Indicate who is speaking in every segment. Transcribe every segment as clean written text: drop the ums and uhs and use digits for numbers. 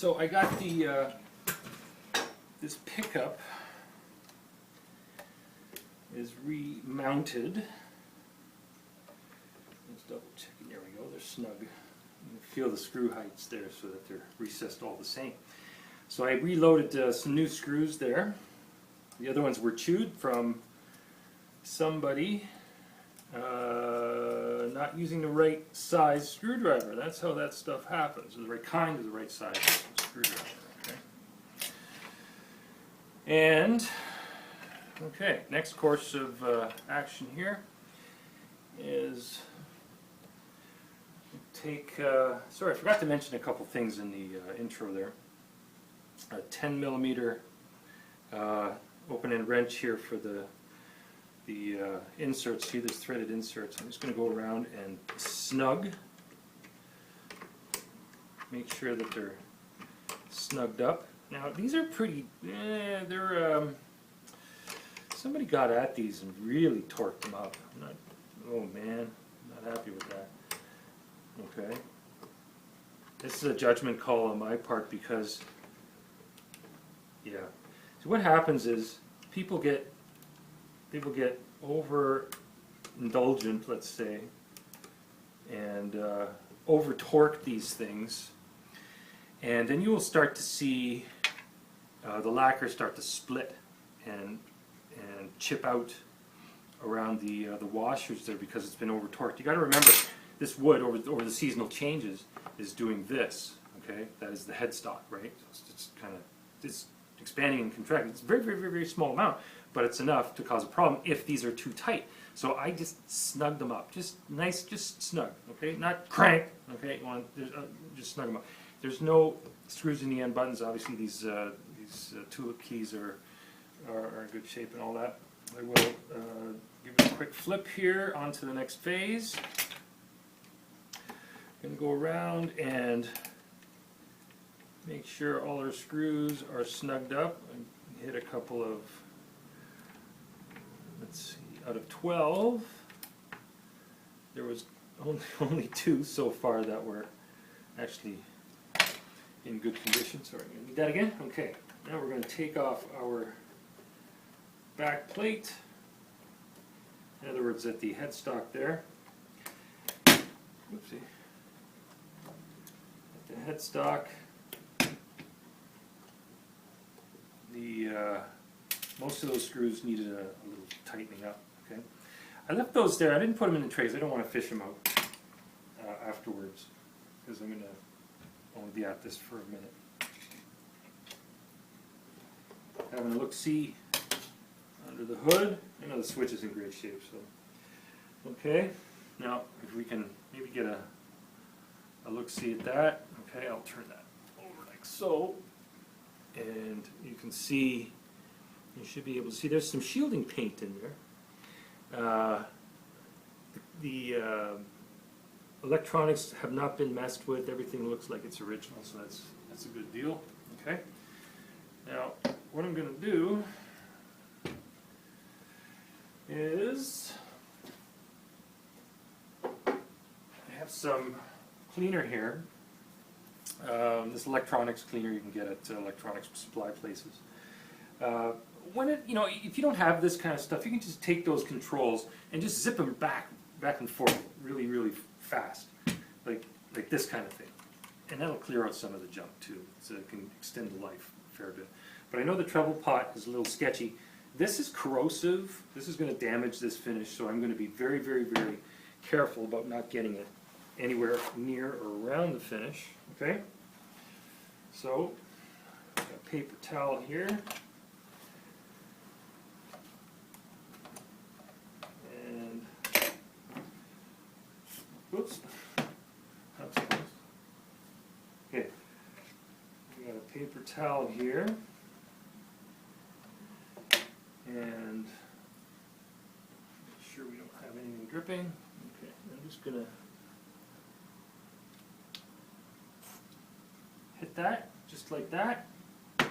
Speaker 1: So I got the this pickup is remounted. Let's double check it. There we go. They're snug. You can feel the screw heights there so that they're recessed all the same. So I reloaded some new screws there. The other ones were chewed from somebody not using the right size screwdriver. That's how that stuff happens. The right kind of the right size screwdriver. Okay. And okay, next course of action here is take. Sorry, I forgot to mention a couple things in the intro there. A 10 millimeter open-end wrench here for the inserts. See, there's threaded inserts. I'm just going to go around and snug. Make sure that they're snugged up. Now these are pretty. They're. Somebody got at these and really torqued them up. I'm not. Oh man, I'm not happy with that. Okay. This is a judgment call on my part because. Yeah. So what happens is people get over indulgent, let's say, and over torque these things, and then you will start to see the lacquer start to split and chip out around the washers there because it's been over torqued. You got to remember, this wood over the seasonal changes is doing this. Okay, that is the headstock, right? So it's kind of it's expanding and contracting. It's a very, very, very, very small amount, but it's enough to cause a problem if these are too tight. So I just snug them up, just nice, just snug. Okay, not crank. Okay, you want just snug them up. There's no screws in the end buttons. Obviously, these tulip keys are in good shape and all that. I will give it a quick flip here onto the next phase. Going to go around and make sure all our screws are snugged up. I hit a couple of, let's see, out of 12, there was only 2 so far that were actually in good condition. Sorry, I'm going to need that again. Okay, now we're going to take off our back plate. In other words, at the headstock there. Whoopsie. At the headstock. Most of those screws needed a little tightening up. Okay, I left those there. I didn't put them in the trays. I don't want to fish them out afterwards because I'm going to only be at this for a minute. Having a look-see under the hood. I know the switch is in great shape. So, okay. Now, if we can maybe get a look-see at that. Okay, I'll turn that over like so. And you can see, you should be able to see there's some shielding paint in there. The electronics have not been messed with. Everything looks like it's original, so that's a good deal. Okay. Now, what I'm going to do is I have some cleaner here. This electronics cleaner you can get at electronics supply places. If you don't have this kind of stuff, you can just take those controls and just zip them back and forth really, really fast, like this kind of thing, and that'll clear out some of the junk too, so it can extend the life a fair bit. But I know the treble pot is a little sketchy. This is corrosive. This is going to damage this finish, so I'm going to be very, very, very careful about not getting it anywhere near or around the finish. Okay, so got a paper towel here, and whoops, that's close. Okay, we got a paper towel here, and make sure we don't have anything dripping. Okay, I'm just gonna hit that, just like that. Didn't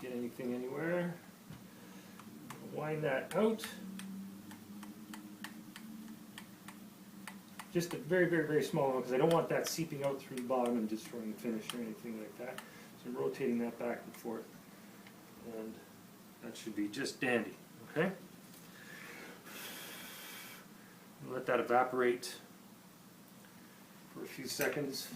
Speaker 1: get anything anywhere. Wind that out. Just a very, very, very small one because I don't want that seeping out through the bottom and destroying the finish or anything like that. So I'm rotating that back and forth, and that should be just dandy. Okay. Let that evaporate for a few seconds.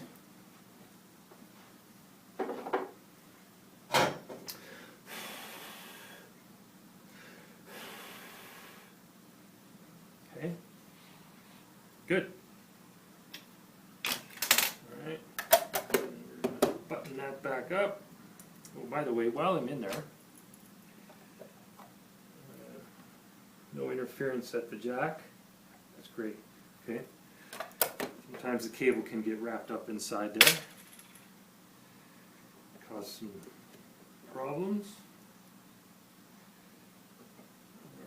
Speaker 1: Okay. Good. All right. Button that back up. Oh, by the way, while I'm in there, no interference at the jack. That's great. Okay. Sometimes the cable can get wrapped up inside there, cause some problems.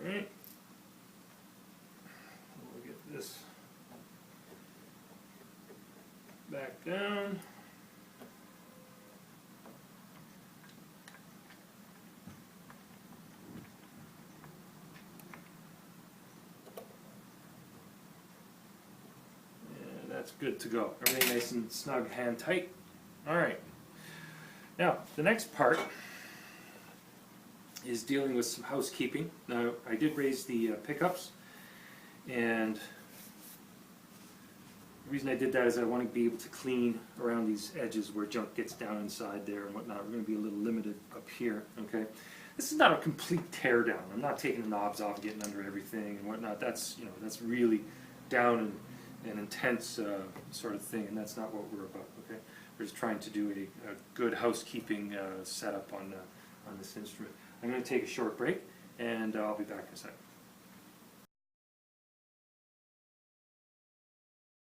Speaker 1: All right. We'll get this back down. That's good to go. Everything nice and snug, hand tight. All right. Now, the next part is dealing with some housekeeping. Now, I did raise the pickups, and the reason I did that is I want to be able to clean around these edges where junk gets down inside there and whatnot. We're going to be a little limited up here, okay? This is not a complete tear down. I'm not taking the knobs off, getting under everything and whatnot. That's, that's really down and an intense sort of thing, and that's not what we're about. Okay, we're just trying to do a good housekeeping setup on this instrument. I'm going to take a short break, and I'll be back in a second.